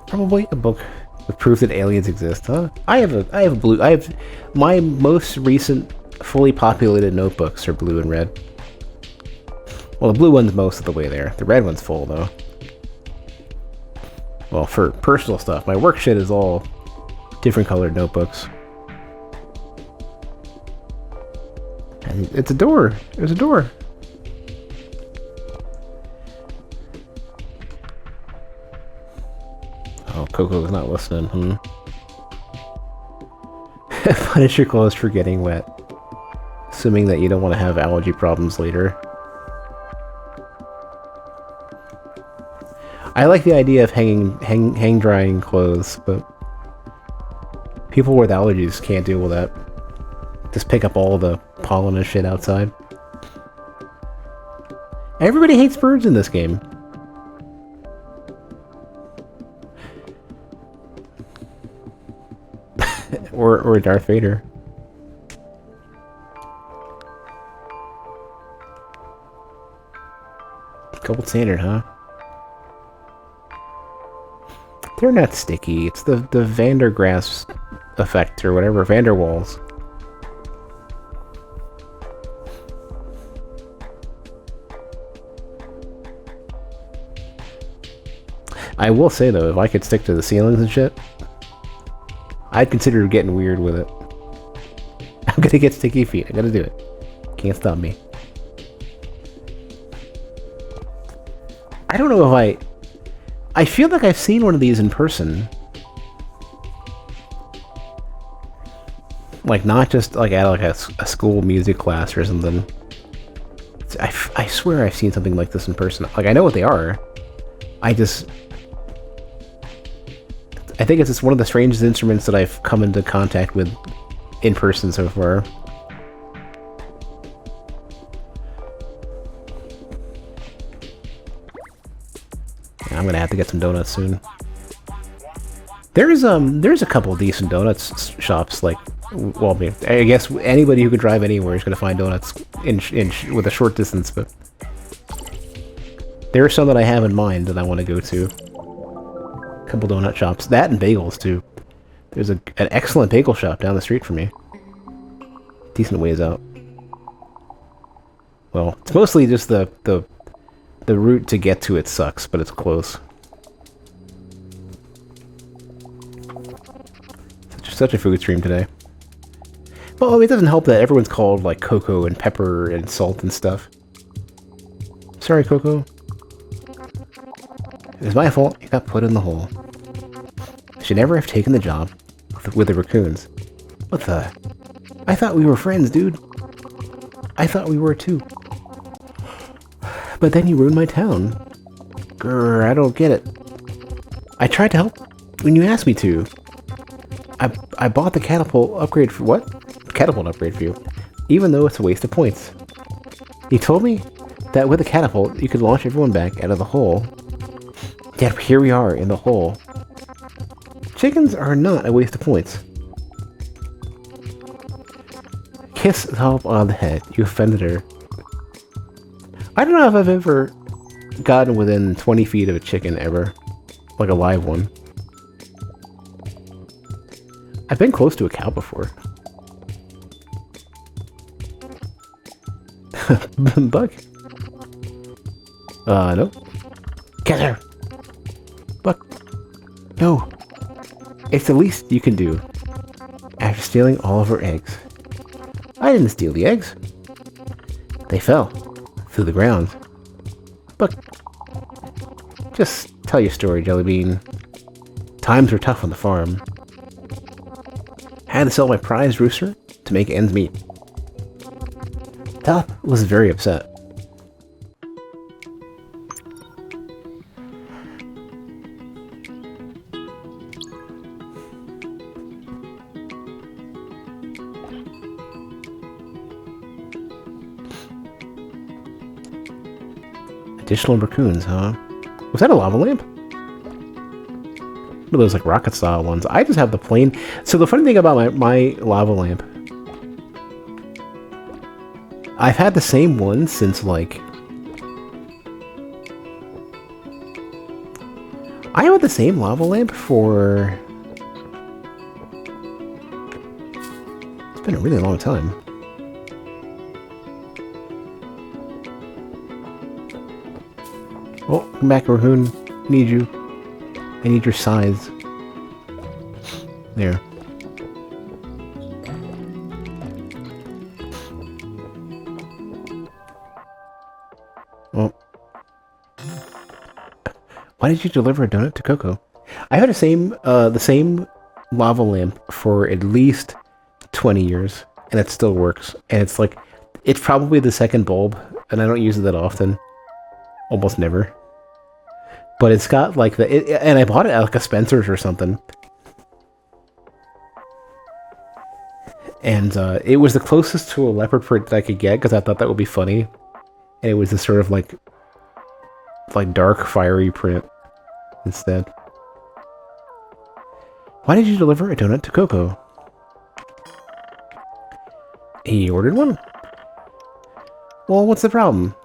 Probably a book with proof that aliens exist, huh? I have my most recent fully populated notebooks are blue and red. Well, the blue one's most of the way there. The red one's full, though. Well, for personal stuff, my work shit is all different colored notebooks. And it's a door. There's a door. Oh, Coco's not listening, Punish your clothes for getting wet. Assuming that you don't want to have allergy problems later. I like the idea of hang drying clothes, but people with allergies can't deal with that. Just pick up all the pollen and shit outside. Everybody hates birds in this game. or Darth Vader. Gold standard, huh? They're not sticky. It's the Vandergrass effect or whatever. Vanderwalls. I will say though, if I could stick to the ceilings and shit, I'd consider getting weird with it. I'm gonna get sticky feet. I gotta do it. Can't stop me. I don't know if I feel like I've seen one of these in person. Like, not just like at like a school music class or something. I swear I've seen something like this in person. Like, I know what they are. I think it's just one of the strangest instruments that I've come into contact with in person so far. I'm gonna have to get some donuts soon. There's a couple of decent donuts shops. Like, well, I guess anybody who can drive anywhere is gonna find donuts with a short distance. But there are some that I have in mind that I want to go to. A couple donut shops, that and bagels too. There's an excellent bagel shop down the street from me. Decent ways out. Well, it's mostly just the route to get to it sucks, but it's close. Such a food stream today. Well, it doesn't help that everyone's called like Coco and Pepper and Salt and stuff. Sorry, Coco. It was my fault you got put in the hole. I should never have taken the job with the raccoons. What the? I thought we were friends, dude. I thought we were too. But then you ruined my town. Grr, I don't get it. I tried to help when you asked me to. I bought the catapult upgrade for what? Catapult upgrade for you. Even though it's a waste of points. You told me that with a catapult you could launch everyone back out of the hole. Yet here we are in the hole. Chickens are not a waste of points. Kiss the help on the head. You offended her. I don't know if I've ever gotten within 20 feet of a chicken ever. Like a live one. I've been close to a cow before. Buck? No. Get her! Buck. No. It's the least you can do. After stealing all of her eggs. I didn't steal the eggs. They fell. Through the ground. Buck. Just tell your story, Jellybean. Times were tough on the farm. Had to sell my prized rooster to make ends meet. Top was very upset. Additional raccoons, huh? Was that a lava lamp? One of those like rocket style ones. I just have the plain. So the funny thing about my lava lamp, I've had the same one since like, I had the same lava lamp for... It's been a really long time. Oh, come back, Raccoon. Need you. I need your size. There. Well. Why did you deliver a donut to Coco? I had the same lava lamp for at least 20 years, and it still works. And it's like, it's probably the second bulb, and I don't use it that often. Almost never. But it's got like the... and I bought it at like a Spencer's or something. And it was the closest to a leopard print that I could get, because I thought that would be funny. And it was this sort of like dark, fiery print instead. Why did you deliver a donut to Coco? He ordered one? Well, what's the problem?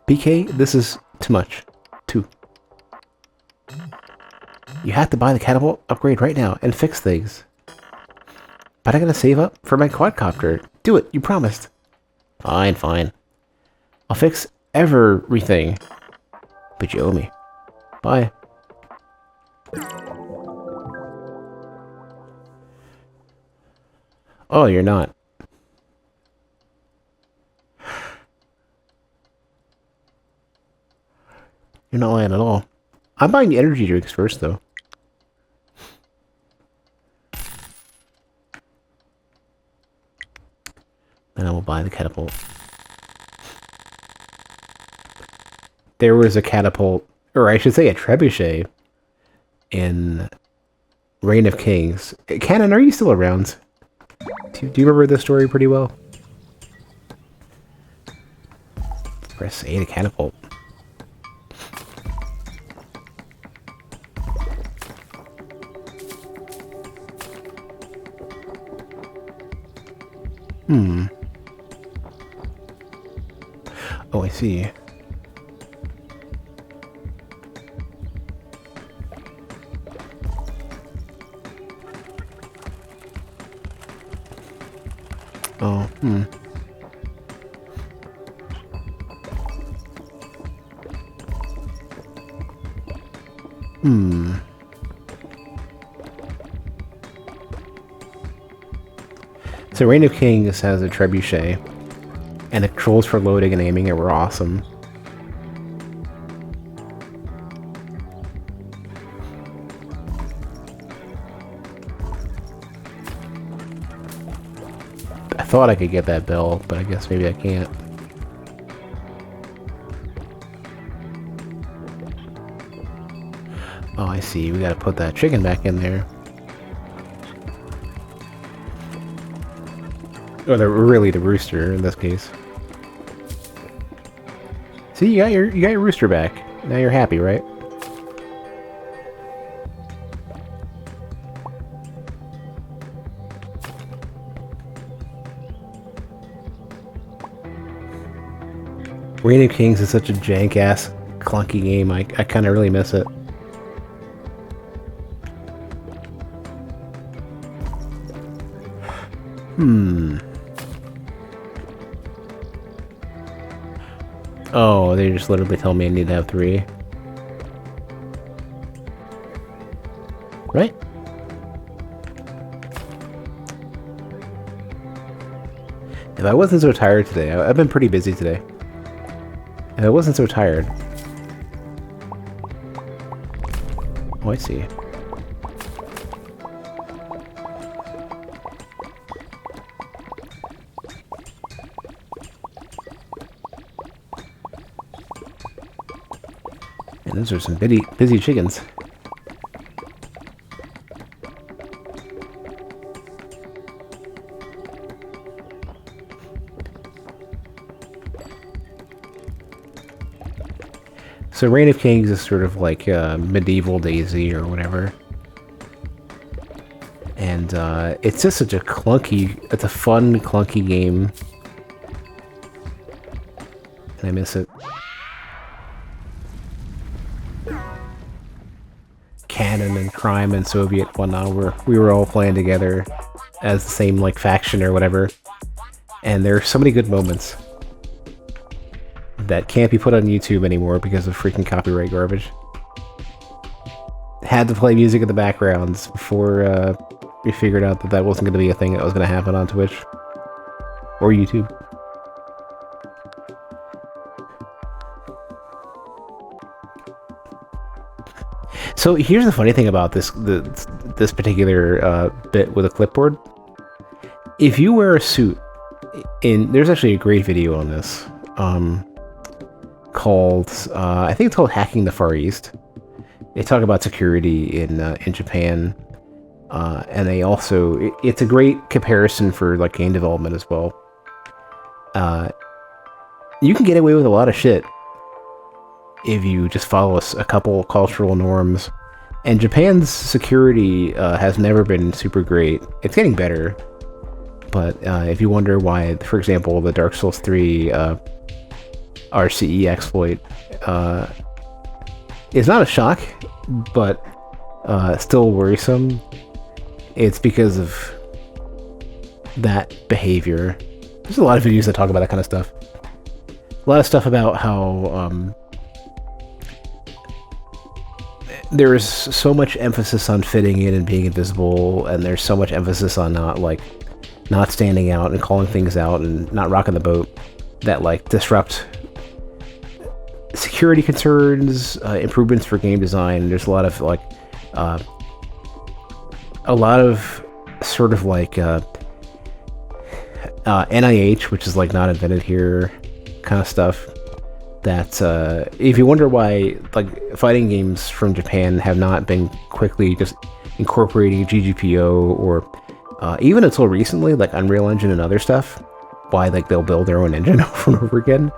PK, this is too much. You have to buy the catapult upgrade right now and fix things. But I gotta save up for my quadcopter. Do it, you promised. Fine, fine. I'll fix everything. But you owe me. Bye. Oh, you're not. You're not lying at all. I'm buying the energy drinks first, though. Then I will buy the catapult. There was a catapult, or I should say a trebuchet, in Reign of Kings. Cannon, are you still around? Do you remember this story pretty well? Press A to catapult. Oh, I see. Oh, So Reign of Kings has a trebuchet, and the controls for loading and aiming it were awesome. I thought I could get that bell, but I guess maybe I can't. Oh, I see. We gotta put that chicken back in there. Or really the rooster in this case. See, you got your rooster back. Now you're happy, right? Reign of Kings is such a jank-ass, clunky game. I kind of really miss it. Oh, they just literally tell me I need to have 3. Right? If I wasn't so tired today, I've been pretty busy today. If I wasn't so tired... Oh, I see. And those are some busy chickens. So Reign of Kings is sort of like medieval Daisy or whatever. And it's just such a clunky, it's a fun, clunky game. And I miss it. crime and Soviet whatnot, where we were all playing together as the same like faction or whatever. And there are so many good moments that can't be put on YouTube anymore because of freaking copyright garbage. Had to play music in the backgrounds before we figured out that that wasn't going to be a thing that was going to happen on Twitch or YouTube. So here's the funny thing about this particular bit with a clipboard. If you wear a suit, there's actually a great video on this called I think it's called Hacking the Far East. They talk about security in Japan, and they also it's a great comparison for like game development as well. You can get away with a lot of shit if you just follow a couple cultural norms. And Japan's security has never been super great. It's getting better, but if you wonder why, for example, the Dark Souls 3 RCE exploit is not a shock, but still worrisome, it's because of that behavior. There's a lot of videos that talk about that kind of stuff. A lot of stuff about how there is so much emphasis on fitting in and being invisible, and there's so much emphasis on not standing out and calling things out and not rocking the boat that like disrupt security concerns, improvements for game design. There's a lot of like sort of like NIH, which is like not invented here kind of stuff. That if you wonder why like fighting games from Japan have not been quickly just incorporating GGPO or even until recently like Unreal Engine and other stuff, why like they'll build their own engine over and over again,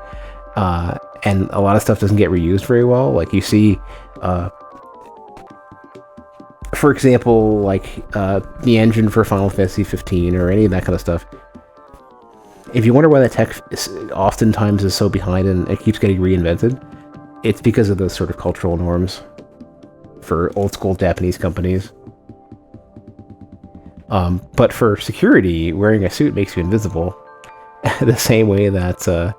and a lot of stuff doesn't get reused very well. Like you see for example like the engine for Final Fantasy 15 or any of that kind of stuff. If you wonder why that tech oftentimes is so behind and it keeps getting reinvented, it's because of those sort of cultural norms for old school Japanese companies. But for security, wearing a suit makes you invisible. The same way that,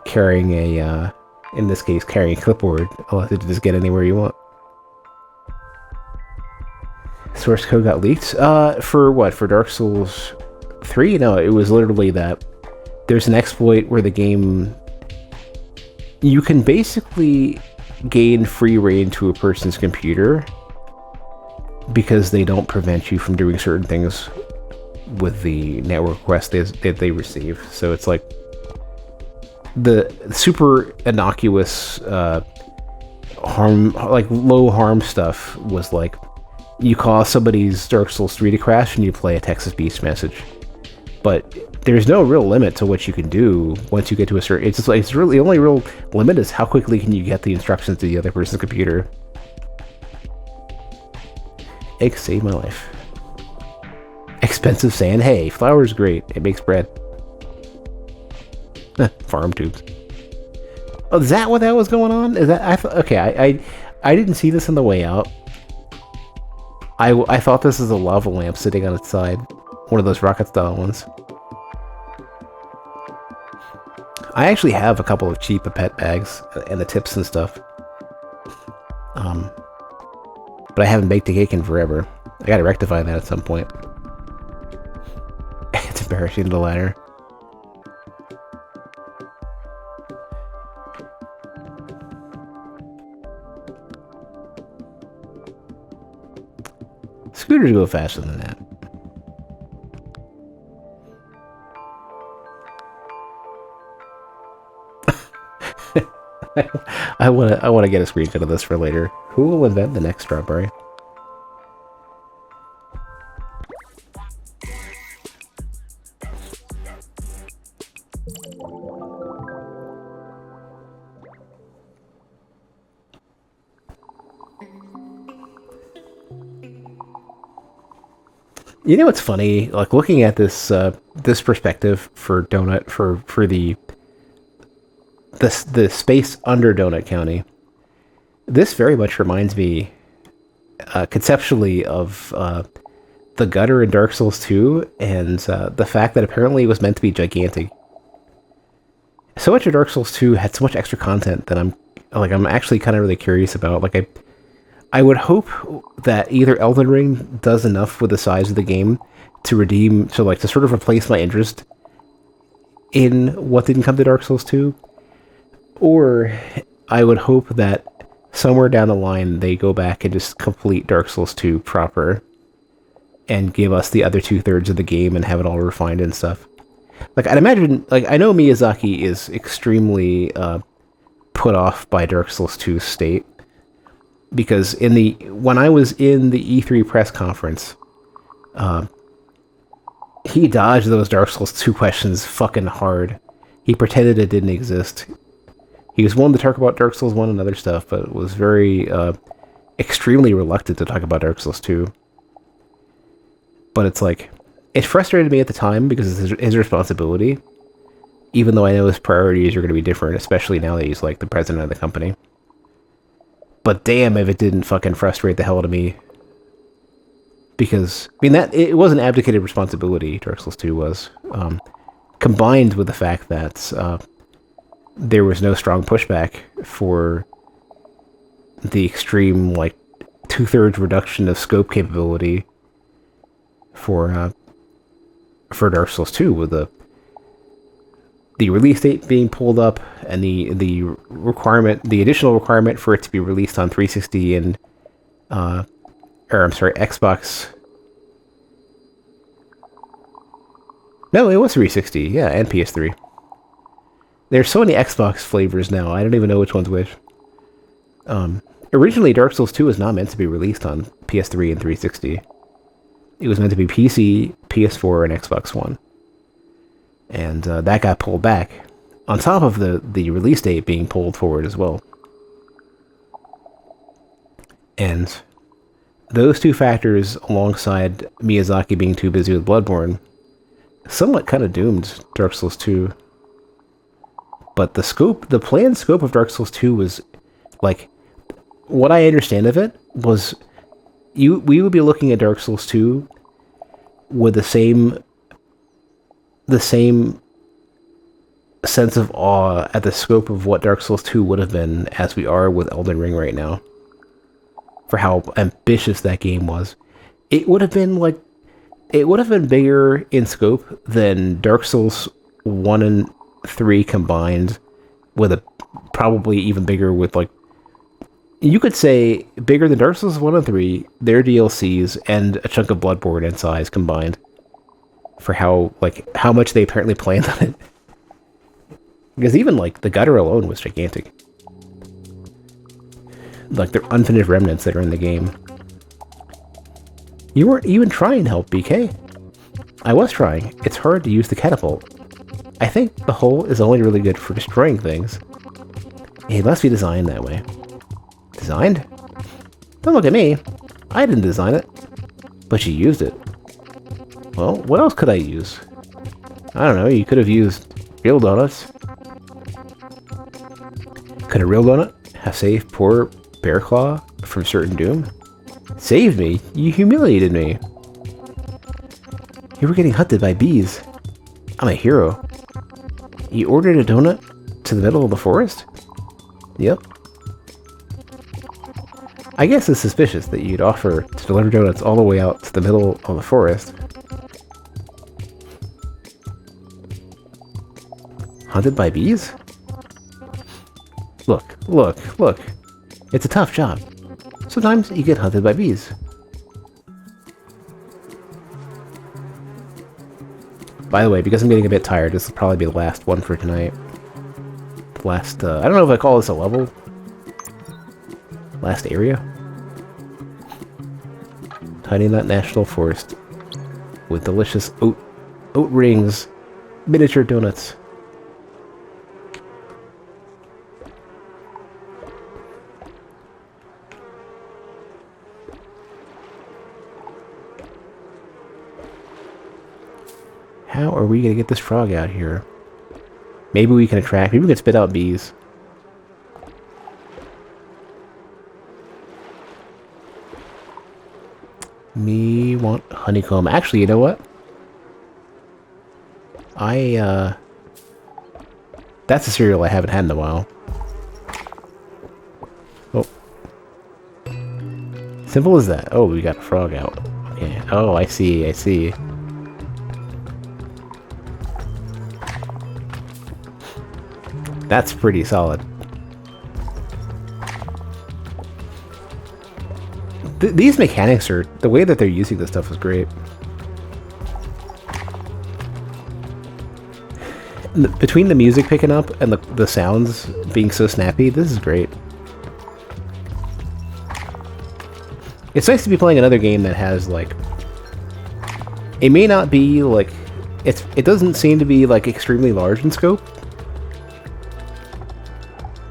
carrying in this case, carrying a clipboard allows you to just get anywhere you want. Source code got leaked? For what? For Dark Souls 3? No, it was literally that there's an exploit where the game... You can basically gain free reign to a person's computer because they don't prevent you from doing certain things with the network requests that they receive. So it's like the super innocuous harm, like low harm stuff was like you cause somebody's Dark Souls 3 to crash and you play a Texas Beast message. But there's no real limit to what you can do once you get to a certain... It's just like, it's really, the only real limit is how quickly can you get the instructions to the other person's computer. Eggs saved my life. Expensive sand. Hey, flour's great. It makes bread. Farm tubes. Oh, is that what that was going on? Is that... Okay, I didn't see this on the way out. I thought this was a lava lamp sitting on its side. One of those rocket style ones. I actually have a couple of cheap pet bags and the tips and stuff. But I haven't baked a cake in forever. I gotta rectify that at some point. It's embarrassing, the ladder. Scooters go faster than that. I want to get a screenshot of this for later. Who will invent the next strawberry? You know what's funny? Like looking at this this perspective for Donut for the space under Donut County. This very much reminds me conceptually of the gutter in Dark Souls 2 and the fact that apparently it was meant to be gigantic. So much of Dark Souls 2 had so much extra content that I'm actually kind of really curious about. Like I would hope that either Elden Ring does enough with the size of the game to to sort of replace my interest in what didn't come to Dark Souls 2, or I would hope that somewhere down the line they go back and just complete Dark Souls 2 proper and give us the other 2/3 of the game and have it all refined and stuff. Like I'd imagine, like I know Miyazaki is extremely put off by Dark Souls 2's state, because when I was in the E3 press conference, he dodged those Dark Souls 2 questions fucking hard. He pretended it didn't exist. He was willing to talk about Dark Souls 1 and other stuff, but was very extremely reluctant to talk about Dark Souls 2. But it's like, it frustrated me at the time because it's his responsibility, even though I know his priorities are going to be different, especially now that he's like the president of the company. But damn if it didn't fucking frustrate the hell out of me. Because, I mean, it was an abdicated responsibility, Dark Souls 2 was. Combined with the fact that there was no strong pushback for the extreme, like, 2/3 reduction of scope capability for Dark Souls 2, with the release date being pulled up and the additional requirement for it to be released on 360 and Xbox. No, it was 360, yeah, and PS3. There's so many Xbox flavors now, I don't even know which one's which. Originally, Dark Souls 2 was not meant to be released on PS3 and 360. It was meant to be PC, PS4, and Xbox One. And that got pulled back, on top of the release date being pulled forward as well. And those two factors, alongside Miyazaki being too busy with Bloodborne, somewhat kind of doomed Dark Souls 2. But the planned scope of Dark Souls 2 was, like, what I understand of it was, we would be looking at Dark Souls 2 with the same sense of awe at the scope of what Dark Souls 2 would have been as we are with Elden Ring right now. For how ambitious that game was. It would have been bigger in scope than Dark Souls 1 and 3 combined, with a probably even bigger with, like, you could say bigger than Dark Souls 1 and 3, their DLCs, and a chunk of Bloodborne in size combined. For how much they apparently planned on it. Because even, like, the gutter alone was gigantic. Like, they're unfinished remnants that are in the game. You weren't even trying to help, BK. I was trying. It's hard to use the catapult. I think the hole is only really good for destroying things. It must be designed that way. Designed? Don't look at me. I didn't design it. But you used it. Well, what else could I use? I don't know, you could have used real donuts. Could a real donut have saved poor Bearclaw from certain doom? Saved me? You humiliated me. You were getting hunted by bees. I'm a hero. You ordered a donut to the middle of the forest? Yep. I guess it's suspicious that you'd offer to deliver donuts all the way out to the middle of the forest. Hunted by bees? Look. It's a tough job. Sometimes you get hunted by bees. By the way, because I'm getting a bit tired, this will probably be the last one for tonight. The last, I don't know if I call this a level. Last area. Tiny Nut National Forest. With delicious oat rings. Miniature donuts. How are we gonna get this frog out here? Maybe we can spit out bees. Me want honeycomb. Actually, you know what? That's a cereal I haven't had in a while. Oh. Simple as that. Oh, we got a frog out. Okay. Oh, I see, I see. That's pretty solid. These mechanics are... The way that they're using this stuff is great. Between the music picking up and the sounds being so snappy, this is great. It's nice to be playing another game that has, like... It may not be, like... It doesn't seem to be, like, extremely large in scope.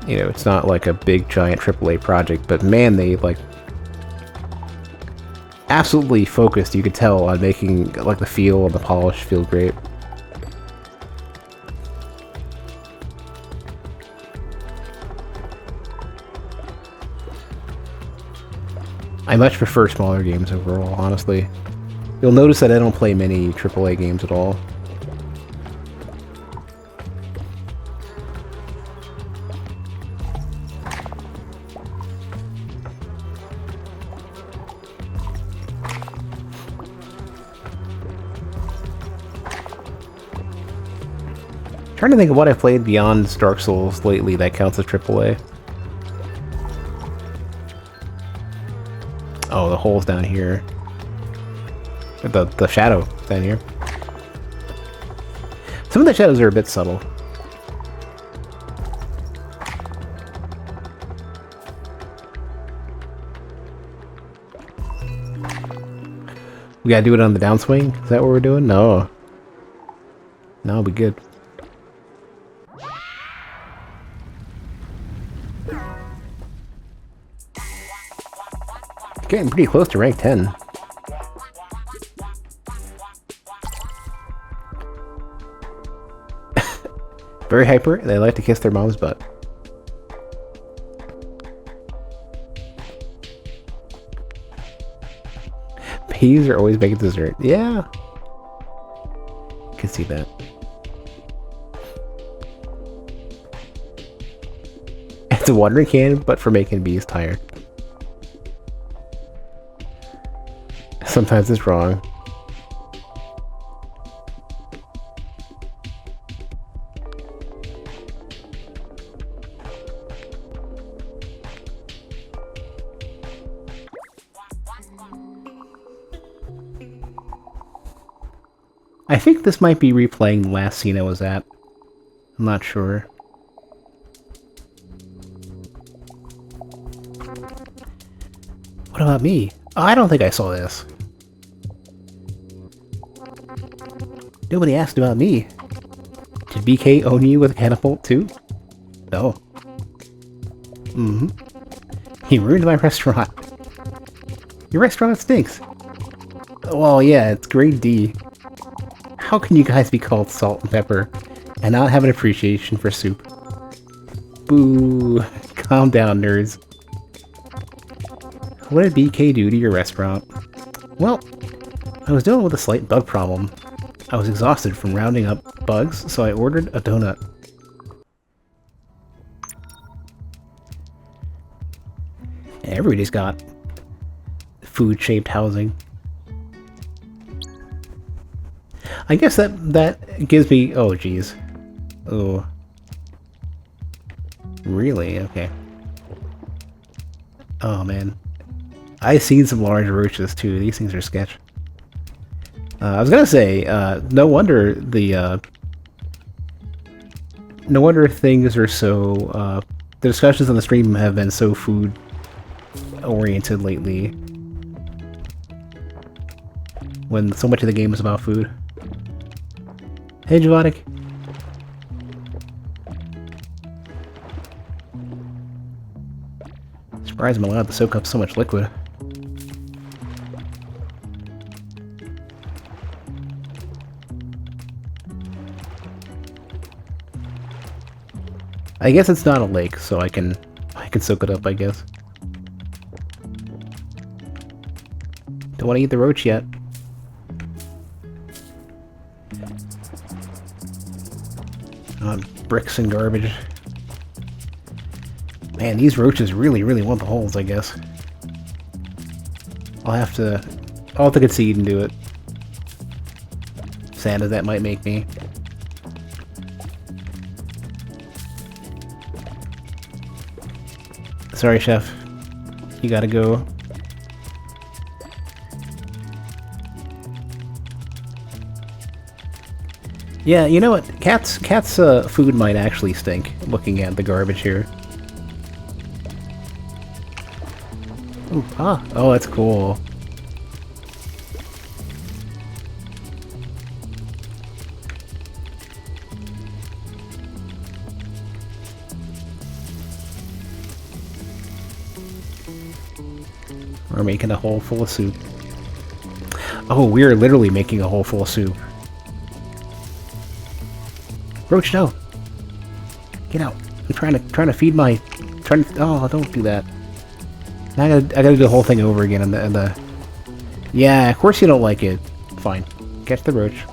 You know, it's not like a big, giant AAA project, but man, they, like... Absolutely focused, you could tell, on making, like, the feel and the polish feel great. I much prefer smaller games overall, honestly. You'll notice that I don't play many AAA games at all. Trying to think of what I've played beyond Dark Souls lately that counts as AAA. Oh, the hole's down here. The shadow down here. Some of the shadows are a bit subtle. We gotta do it on the downswing? Is that what we're doing? No. No, it'll be good. Getting pretty close to rank 10. Very hyper, and they like to kiss their mom's butt. Peas are always making dessert. Yeah. Can see that. It's a watering can, but for making bees tired. Sometimes it's wrong. I think this might be replaying the last scene I was at. I'm not sure. What about me? Oh, I don't think I saw this. Nobody asked about me. Did BK own you with a catapult too? No. Mm-hmm. He ruined my restaurant. Your restaurant stinks. Well, yeah, it's grade D. How can you guys be called salt and pepper and not have an appreciation for soup? Boo. Calm down, nerds. What did BK do to your restaurant? Well, I was dealing with a slight bug problem. I was exhausted from rounding up bugs, so I ordered a donut. Everybody's got food-shaped housing. I guess that gives me... Oh, jeez. Oh. Really? Okay. Oh, man. I've seen some large roaches, too. These things are sketch. I was gonna say, no wonder the... no wonder things are so... the discussions on the stream have been so food-oriented lately. When so much of the game is about food. Hey, Giovanni. Surprised I'm allowed to soak up so much liquid. I guess it's not a lake, so I can soak it up, I guess. Don't want to eat the roach yet. Bricks and garbage. Man, these roaches really, really want the holes, I guess. I'll have to concede and do it. Sad as that might make me. Sorry, chef. You gotta go. Yeah, you know what? Cat's food might actually stink, looking at the garbage here. Ooh, ah, oh, that's cool. We're making a hole full of soup. Oh, we're literally making a hole full of soup. Roach, no! Get out! I'm trying to feed my... oh, don't do that. Now I gotta do the whole thing over again and the... Yeah, of course you don't like it. Fine. Catch the roach.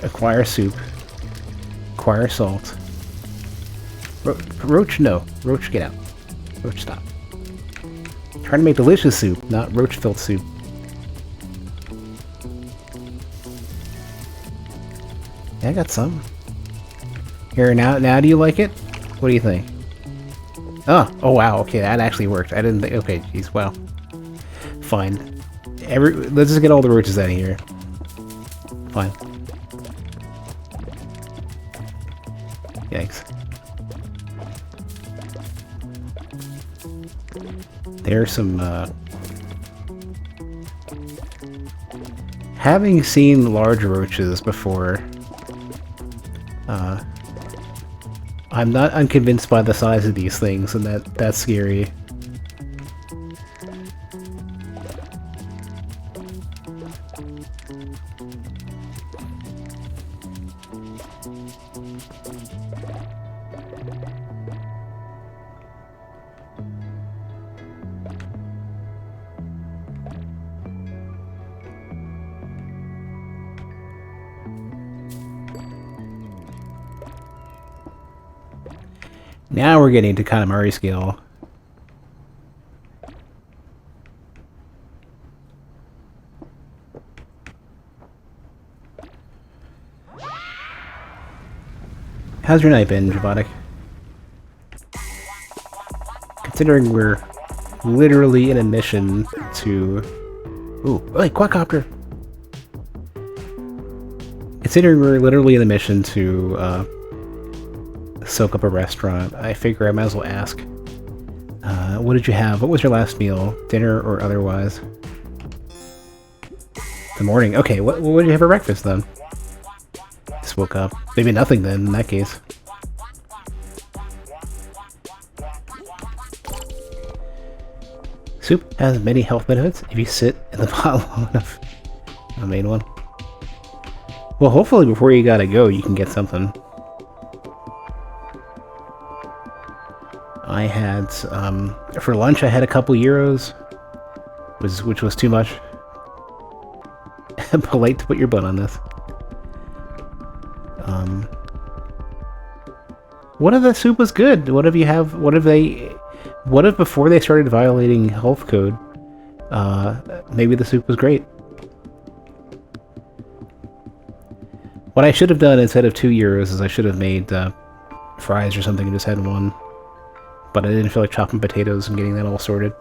Acquire soup. Acquire salt. Roach, no. Roach, get out. Roach, stop. Trying to make delicious soup, not roach-filled soup. Yeah, I got some. Here, now do you like it? What do you think? Oh wow, okay, that actually worked. I didn't think, okay, jeez, wow. Fine. Let's just get all the roaches out of here. Fine. Yikes. There's some, having seen large roaches before, I'm not unconvinced by the size of these things, and that's scary. Now we're getting to Katamari scale. How's your night been, Jabotic? Considering we're literally in a mission to... Ooh, hey, quadcopter! Considering we're literally in a mission to, soak up a restaurant, I figure I might as well ask. What did you have? What was your last meal? Dinner or otherwise? The morning. Okay, what did you have for breakfast then? Just woke up. Maybe nothing then, in that case. Soup has many health benefits if you sit in the pot long enough. The main one. Well, hopefully before you gotta go, you can get something. I had, for lunch I had a couple euros, which was too much. Polite to put your butt on this. What if the soup was good? What if before they started violating health code, maybe the soup was great? What I should have done instead of 2 euros is I should have made, fries or something and just had one. But I didn't feel like chopping potatoes and getting that all sorted.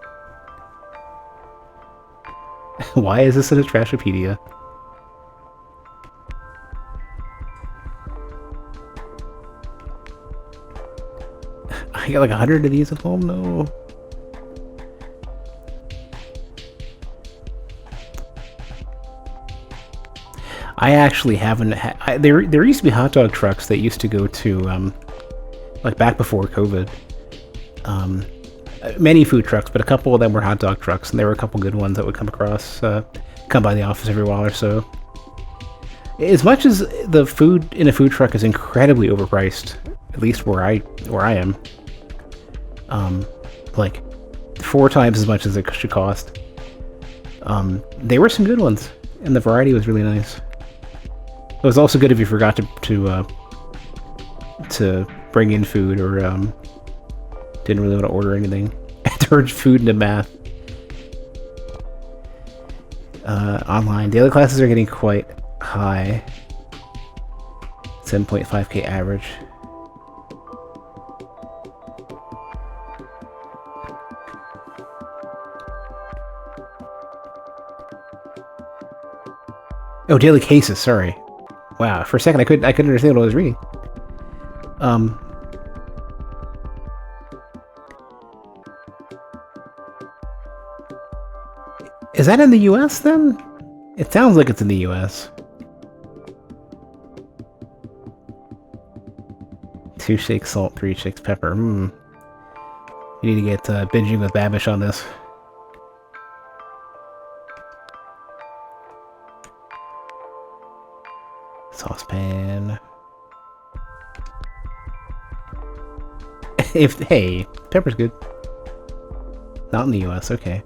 Why is this in a Trashopedia? I got like 100 of these at home? No. I actually haven't had... There used to be hot dog trucks that used to go to, like back before COVID. Many food trucks, but a couple of them were hot dog trucks, and there were a couple good ones that would come by the office every while or so. As much as the food in a food truck is incredibly overpriced, at least where I am, like 4 times as much as it should cost. There were some good ones, and the variety was really nice. It was also good if you forgot to bring in food or didn't really want to order anything. Turned food into math. Online daily classes are getting quite high. 7.5k average. Oh, daily cases. Sorry. Wow. For a second, I couldn't understand what I was reading. Is that in the U.S. then? It sounds like it's in the U.S. 2 shakes salt, 3 shakes pepper. You need to get binging with Babish on this. Saucepan. Hey, pepper's good. Not in the U.S. Okay.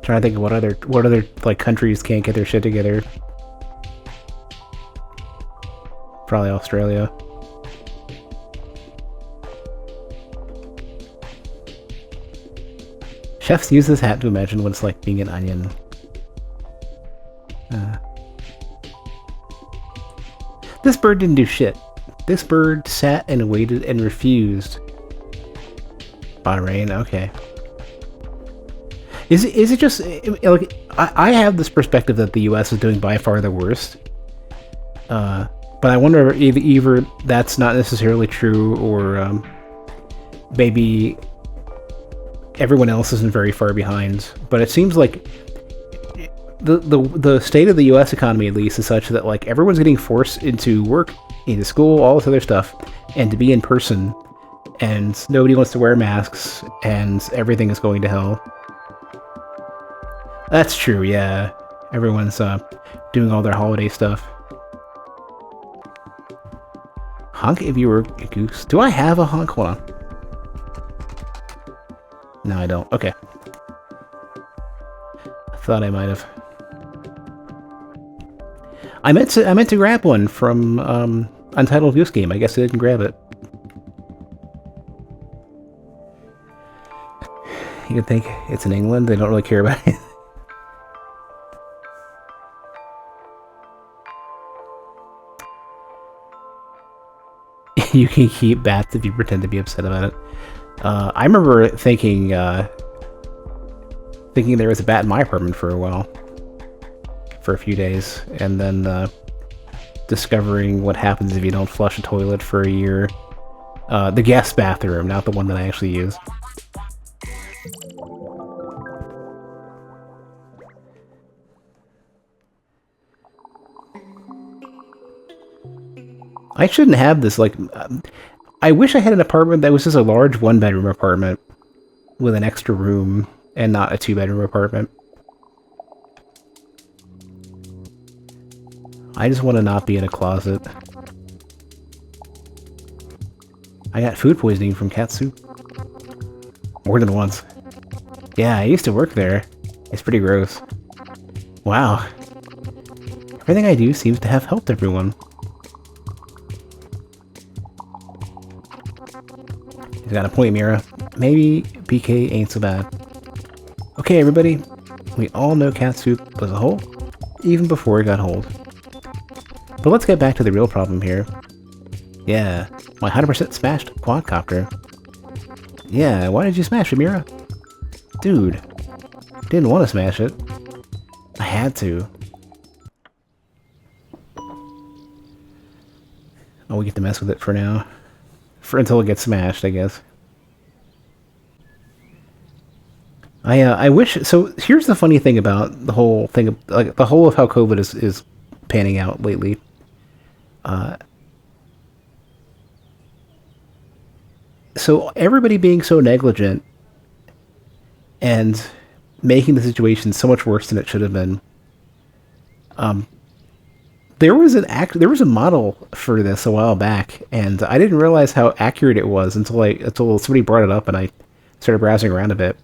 Trying to think of what other like countries can't get their shit together. Probably Australia. Chefs use this hat to imagine what it's like being an onion. This bird didn't do shit. This bird sat and waited and refused. Bahrain, okay. Is it just like I have this perspective that the U.S. is doing by far the worst, but I wonder if either that's not necessarily true or maybe everyone else isn't very far behind. But it seems like the state of the U.S. economy, at least, is such that like everyone's getting forced into work, into school, all this other stuff, and to be in person, and nobody wants to wear masks, and everything is going to hell. That's true, yeah. Everyone's doing all their holiday stuff. Honk if you were a goose. Do I have a honk? Hold on. No, I don't. Okay. I thought I might have. I meant to grab one from Untitled Goose Game. I guess I didn't grab it. You can think it's in England. They don't really care about it. You can keep bats if you pretend to be upset about it. I remember thinking there was a bat in my apartment for a while. For a few days. And then discovering what happens if you don't flush a toilet for a year. The guest bathroom, not the one that I actually use. I shouldn't have this, like... I wish I had an apartment that was just a large one-bedroom apartment with an extra room and not a two-bedroom apartment. I just want to not be in a closet. I got food poisoning from cat soup. More than once. Yeah, I used to work there. It's pretty gross. Wow. Everything I do seems to have helped everyone. He's got a point, Mira. Maybe PK ain't so bad. Okay, everybody. We all know cat soup was a hole, even before it got hold. But let's get back to the real problem here. Yeah, my 100% smashed quadcopter. Yeah, why did you smash it, Mira? Dude, didn't want to smash it. I had to. Oh, we get to mess with it for now. Until it gets smashed, I guess. I wish... So, here's the funny thing about the whole thing... Like, the whole of how COVID is panning out lately. So, everybody being so negligent and making the situation so much worse than it should have been. There was a model for this a while back, and I didn't realize how accurate it was until somebody brought it up, and I started browsing around a bit.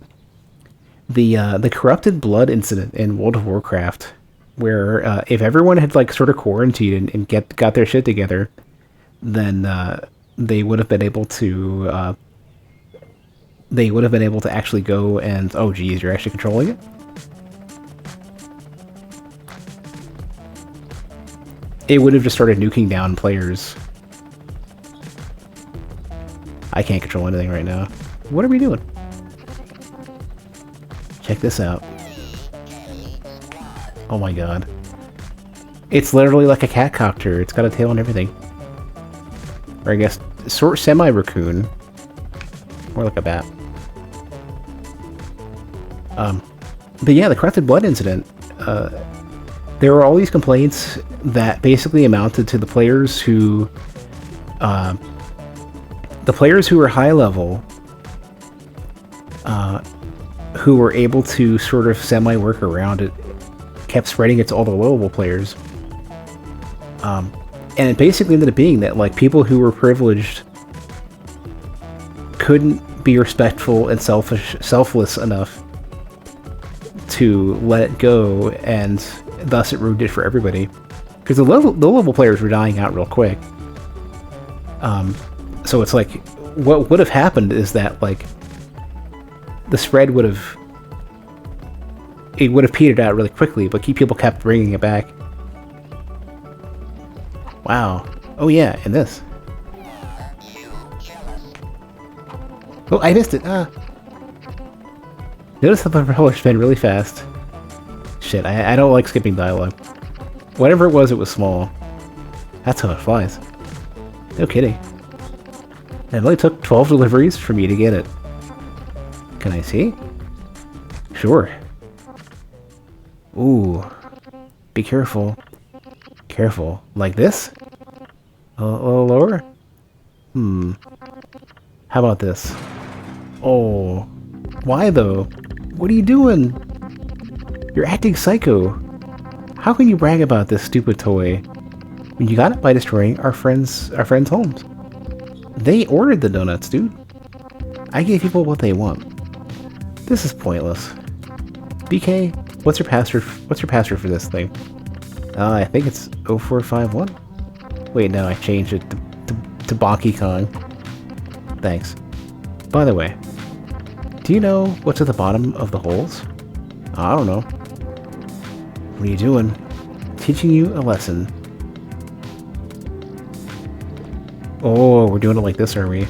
The corrupted blood incident in World of Warcraft, where if everyone had like sort of quarantined and got their shit together, then they would have been able to actually go and oh geez, you're actually controlling it. It would have just started nuking down players. I can't control anything right now. What are we doing? Check this out. Oh my god. It's literally like a catcopter. It's got a tail and everything. Or I guess, sort semi-raccoon. More like a bat. But yeah, the corrupted blood incident. There were all these complaints that basically amounted to the players who were high level, who were able to sort of semi-work around it, kept spreading it to all the low-level players. And it basically ended up being that like people who were privileged couldn't be respectful and selfless enough to let it go, and thus it ruined it for everybody. Because the low-level players were dying out real quick. So it's like, what would have happened is that like the spread would have petered out really quickly, but people kept bringing it back. Wow. Oh yeah, and this. Oh, I missed it. Ah. Notice that the propeller spin really fast. Shit, I don't like skipping dialogue. Whatever it was small. That's how it flies. No kidding. It only took 12 deliveries for me to get it. Can I see? Sure. Ooh. Be careful. Careful. Like this? A little lower? How about this? Oh. Why though? What are you doing? You're acting psycho. How can you brag about this stupid toy when you got it by destroying our friends' homes? They ordered the donuts, dude. I gave people what they want. This is pointless. BK, what's your password? What's your password for this thing? I think it's 0451. Wait, no, I changed it to Bonky Kong. Thanks. By the way, do you know what's at the bottom of the holes? I don't know. What are you doing? Teaching you a lesson. Oh, we're doing it like this, are we?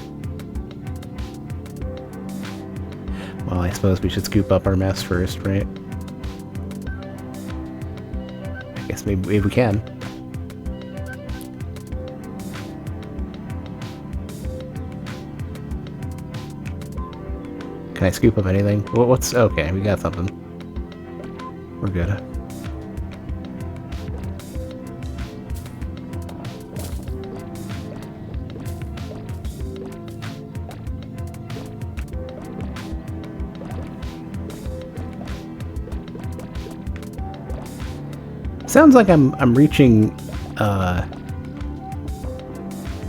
Well, I suppose we should scoop up our mess first, right? I guess maybe we can. Can I scoop up anything? What's... Okay, we got something. We're good. Sounds like I'm reaching, kind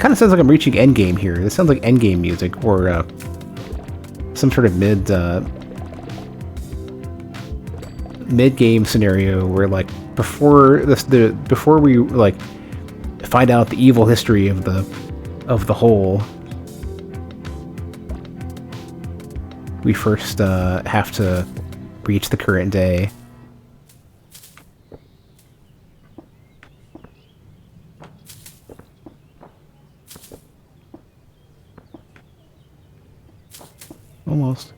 of sounds like I'm reaching endgame here. This sounds like endgame music, or some sort of mid-game scenario where, like, before we like find out the evil history of the whole, we first have to reach the current day. Almost.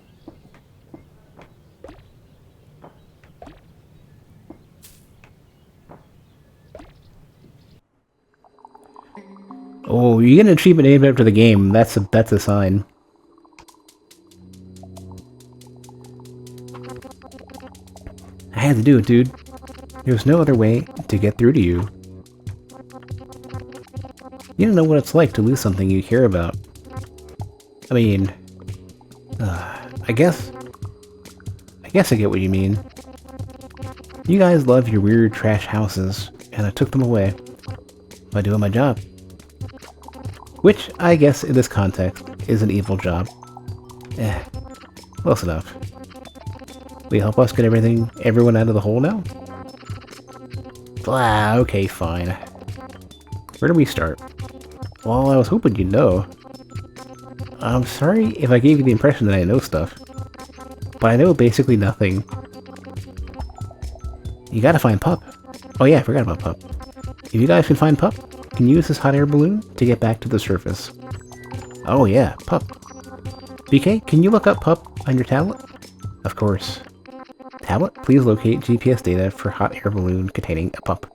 Oh, you get an achievement named after the game. That's a sign. I had to do it, dude. There was no other way to get through to you. You don't know what it's like to lose something you care about. I mean... I guess I get what you mean. You guys love your weird trash houses, and I took them away by doing my job. Which, I guess in this context, is an evil job. Close enough. Will you help us get everyone out of the hole now? Ah, okay, fine. Where do we start? Well, I was hoping you'd know. I'm sorry if I gave you the impression that I know stuff, but I know basically nothing. You gotta find Pup. Oh yeah, I forgot about Pup. If you guys can find Pup, you can use this hot air balloon to get back to the surface. Oh yeah, Pup. BK, can you look up Pup on your tablet? Of course. Tablet, please locate GPS data for hot air balloon containing a Pup.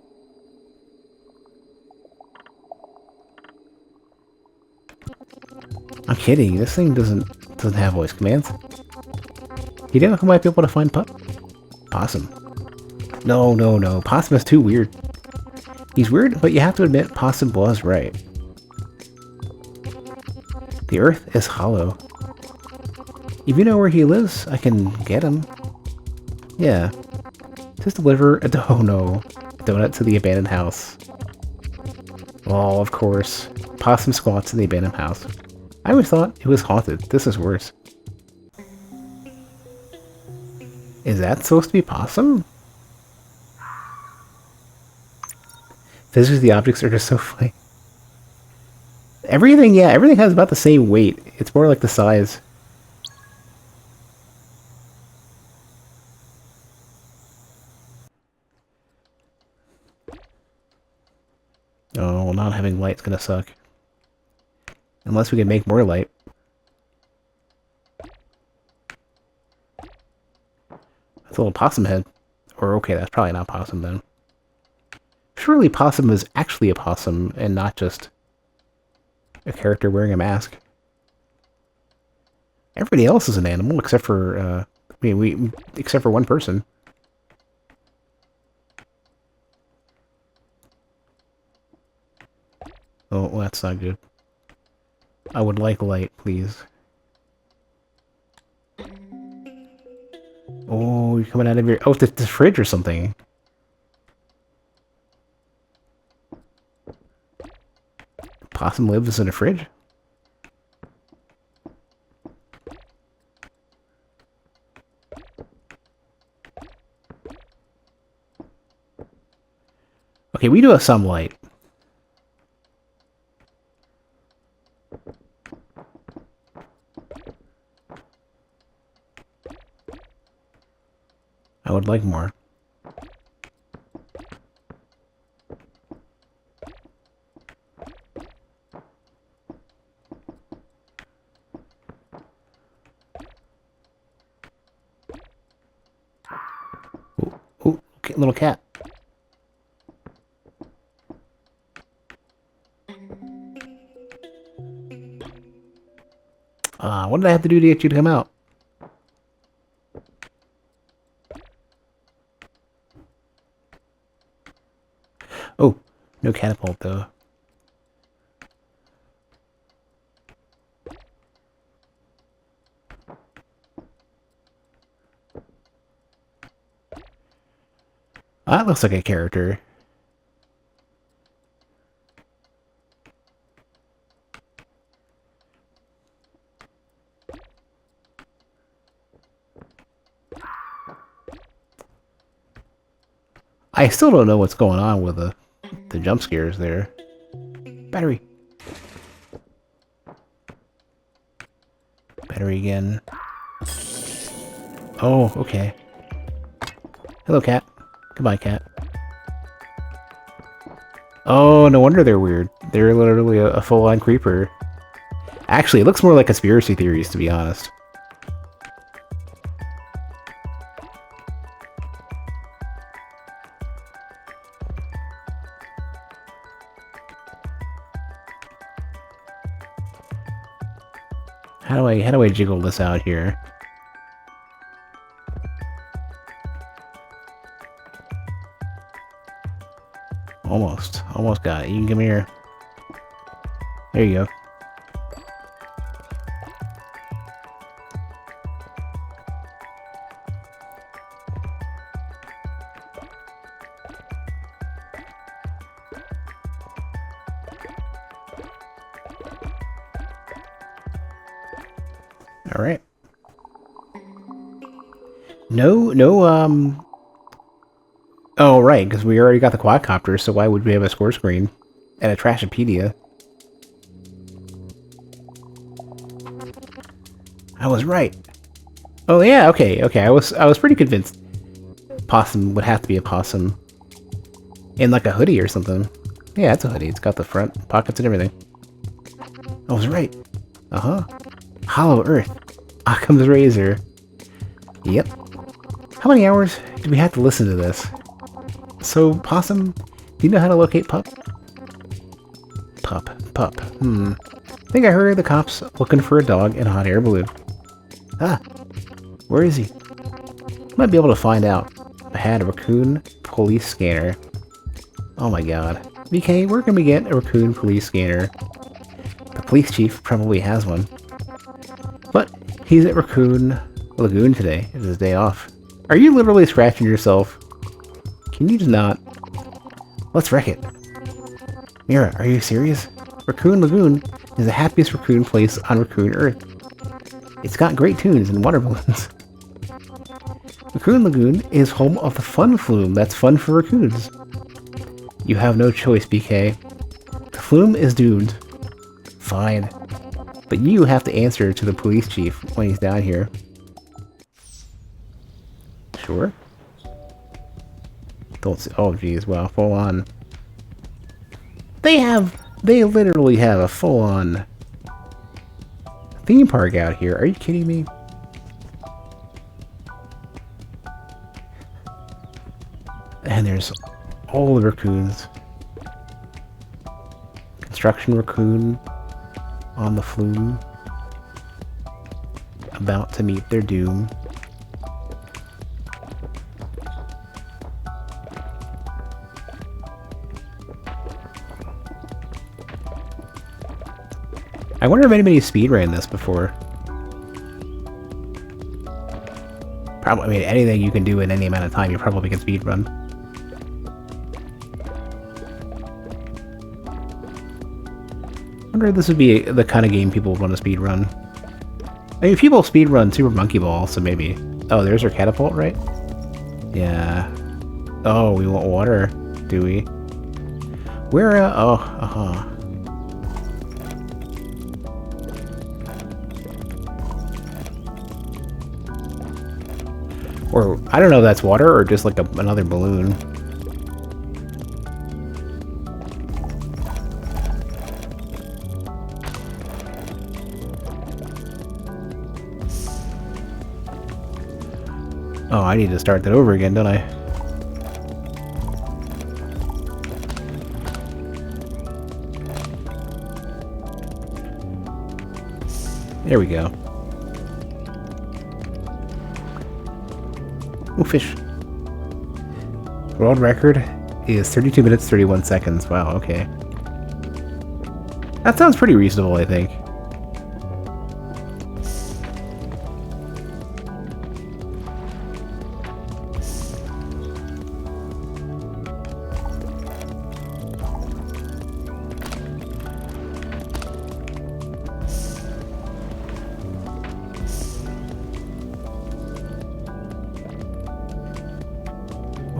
I'm kidding, this thing doesn't have voice commands. You know who might be able to find Pup? Possum. No, no, no. Possum is too weird. He's weird, but you have to admit Possum was right. The Earth is hollow. If you know where he lives, I can get him. Yeah. Just deliver a donut to the abandoned house. Oh, of course. Possum squats in the abandoned house. I always thought it was haunted. This is worse. Is that supposed to be Possum? Physically, the objects are just so funny. Everything has about the same weight. It's more like the size. Oh, well, not having light's gonna suck. Unless we can make more light. That's a little possum head. Or, okay, that's probably not possum then. Surely Possum is actually a possum and not just a character wearing a mask. Everybody else is an animal except for, except for one person. Oh, well, that's not good. I would like light, please. Oh, you're coming out of your... Oh, the fridge or something. Possum lives in a fridge? Okay, we do have some light. I would like more. Ooh, okay, little cat. What did I have to do to get you to come out? Oh, no catapult though. That looks like a character. I still don't know what's going on with the jump scares there. Battery. Battery again. Oh, okay. Hello, cat. Goodbye, cat. Oh, no wonder they're weird. They're literally a full-on creeper. Actually, it looks more like conspiracy theories, to be honest. How do I jiggle this out here? Almost got it. You can come here. There you go. All right. No, oh, right, because we already got the quadcopter, so why would we have a score screen and a Trashopedia? I was right. Oh yeah, okay. I was pretty convinced possum would have to be a possum. In like a hoodie or something. Yeah, it's a hoodie. It's got the front pockets and everything. I was right. Uh-huh. Hollow Earth. Occam's razor. Yep. How many hours do we have to listen to this? So, possum, do you know how to locate pup? Pup. I think I heard the cops looking for a dog in a hot air balloon. Ah, where is he? Might be able to find out. I had a raccoon police scanner. Oh my god. BK, where can we get a raccoon police scanner? The police chief probably has one. But he's at Raccoon Lagoon today. It's his day off. Are you literally scratching yourself? Can you just not? Let's wreck it. Mira, are you serious? Raccoon Lagoon is the happiest raccoon place on Raccoon Earth. It's got great tunes and water balloons. Raccoon Lagoon is home of the fun flume that's fun for raccoons. You have no choice, BK. The flume is doomed. Fine. But you have to answer to the police chief when he's down here. Sure. Don't see. Oh, geez. Wow. Full on. They literally have a full on theme park out here. Are you kidding me? And there's all the raccoons. Construction raccoon on the flume. About to meet their doom. I wonder if anybody speedran this before. Probably, I mean, anything you can do in any amount of time, you probably can speedrun. I wonder if this would be the kind of game people would want to speedrun. I mean, people speedrun Super Monkey Ball, so maybe. Oh, there's our catapult, right? Yeah. Oh, we want water, do we? Where, oh, uh-huh. Or, I don't know if that's water or just like another balloon. Oh, I need to start that over again, don't I? There we go. Ooh, fish. World record is 32 minutes, 31 seconds. Wow, okay. That sounds pretty reasonable, I think.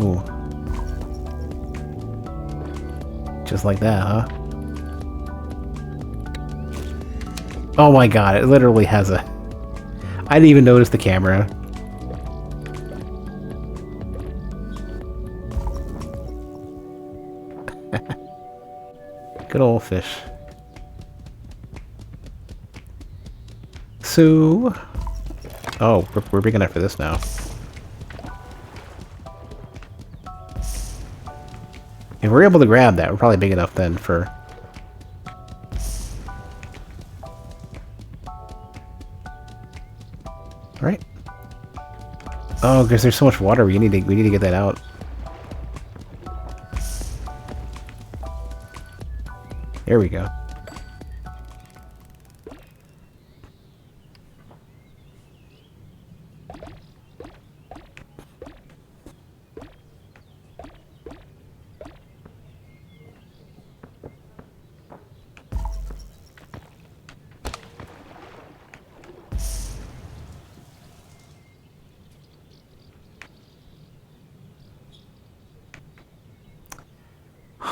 Ooh. Just like that, huh? Oh my god, it literally has a... I didn't even notice the camera. Good old fish. So... Oh, we're big enough for this now. If we're able to grab that, we're probably big enough then for... Right? Oh, because there's so much water, we need to get that out. There we go.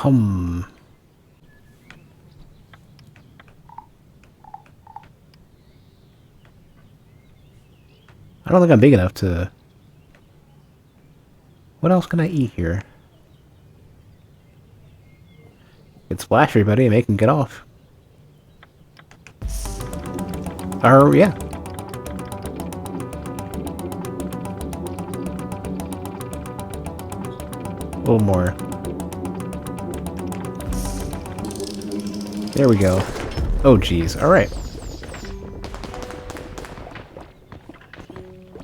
Hum. I don't think I'm big enough to... What else can I eat here? It's splash everybody and make them get off. Or, yeah. A little more. There we go. Oh, geez. Alright.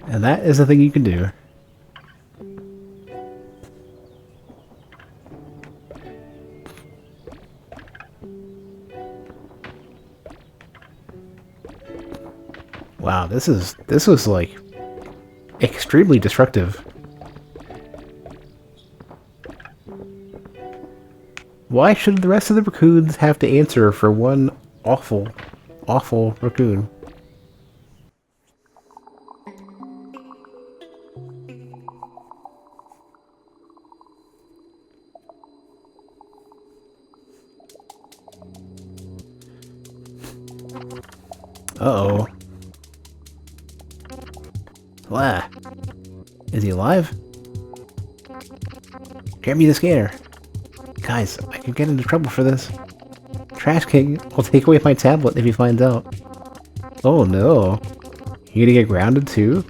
And that is the thing you can do. Wow, this was like extremely destructive. Why should the rest of the raccoons have to answer for one awful, awful raccoon? Uh-oh. Wow. Is he alive? Grab me the scanner. Guys, I could get into trouble for this. Trash King will take away my tablet if he finds out. Oh no. You gonna get grounded too?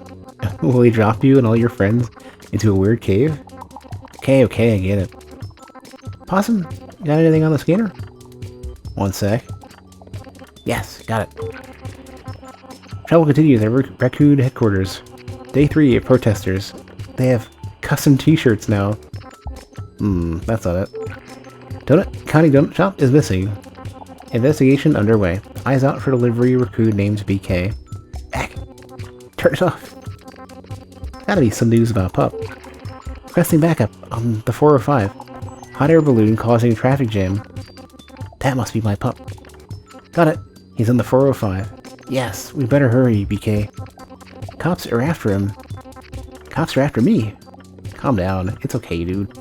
Will he drop you and all your friends into a weird cave? Okay, I get it. Possum, got anything on the scanner? One sec. Yes, got it. Travel continues at Raccoon headquarters. Day 3 of protesters. They have custom t-shirts now. That's not it. County Donut Shop is missing. Investigation underway. Eyes out for delivery raccoon named BK. Back. Turn it off. Gotta be some news about Pup. Requesting backup on the 405. Hot air balloon causing traffic jam. That must be my Pup. Got it. He's on the 405. Yes, we better hurry, BK. Cops are after him. Cops are after me. Calm down. It's okay, dude.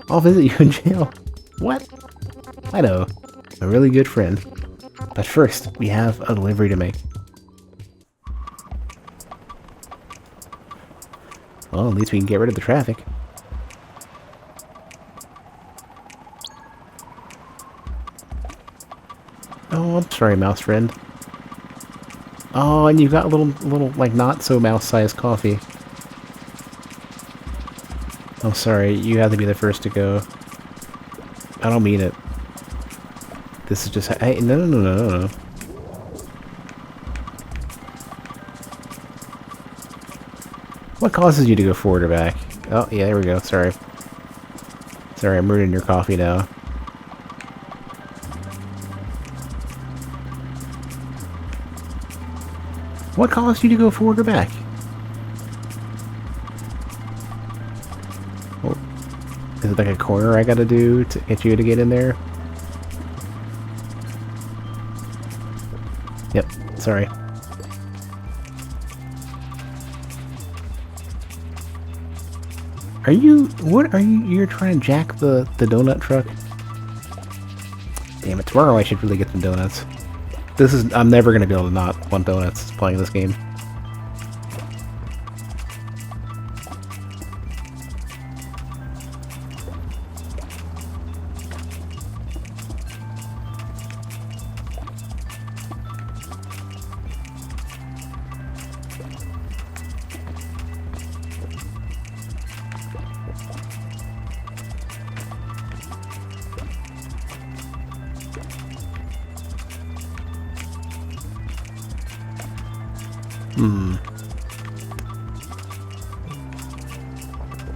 I'll visit you in jail. What? I know. A really good friend. But first, we have a delivery to make. Well, at least we can get rid of the traffic. Oh, I'm sorry, mouse friend. Oh, and you've got a little, like, not-so-mouse-sized coffee. I'm sorry, you have to be the first to go. I don't mean it. This is just... Hey, no. What causes you to go forward or back? Oh, yeah, there we go. Sorry. Sorry, I'm ruining your coffee now. What caused you to go forward or back? Oh. Is it like a corner I gotta do to get you to get in there? Yep, sorry. What are you, you're trying to jack the donut truck? Damn it, tomorrow I should really get some donuts. I'm never gonna be able to not want donuts playing this game.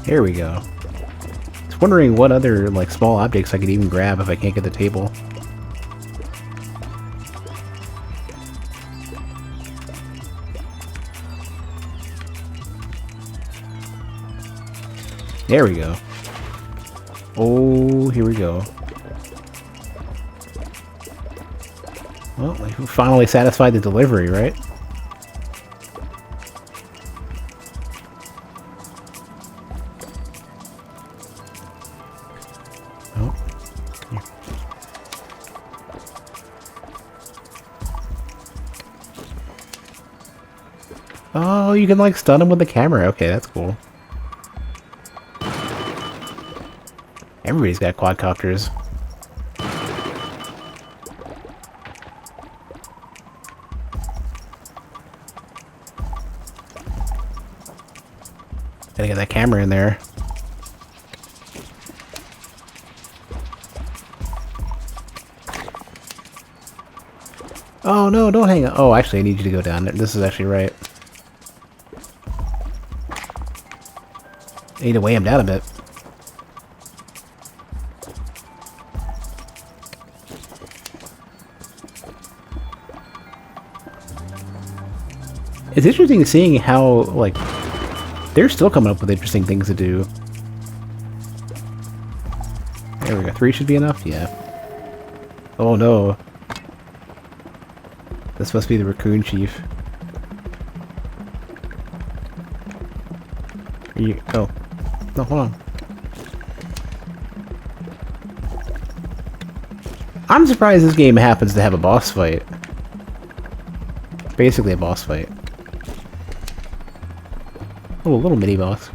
Here we go. I was wondering what other, like, small objects I could even grab if I can't get the table. There we go. Oh, here we go. Well, we finally satisfied the delivery, right? Oh, Oh, you can like stun them with the camera. Okay, that's cool. Everybody's got quadcopters. Gotta get that camera in there. Oh no, don't hang on. Oh, actually I need you to go down there. This is actually right. I need to weigh him down a bit. It's interesting seeing how, like, they're still coming up with interesting things to do. There we go. 3 should be enough? Yeah. Oh no. This must be the raccoon chief. Oh. No, hold on. I'm surprised this game happens to have a boss fight. Basically a boss fight. Oh, a little mini boss.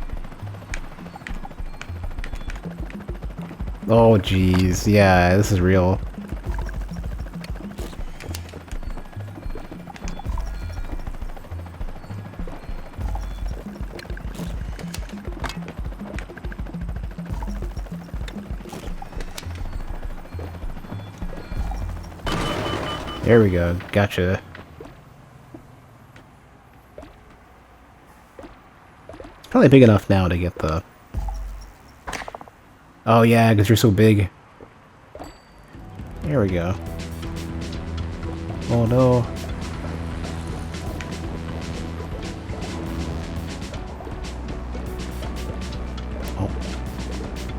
Oh, jeez. Yeah, this is real. There we go. Gotcha. It's probably big enough now to get the... Oh yeah, because you're so big. There we go. Oh no. Oh.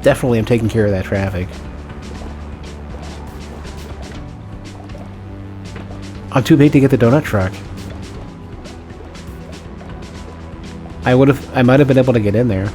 Definitely I'm taking care of that traffic. I'm too big to get the donut truck. I might have been able to get in there.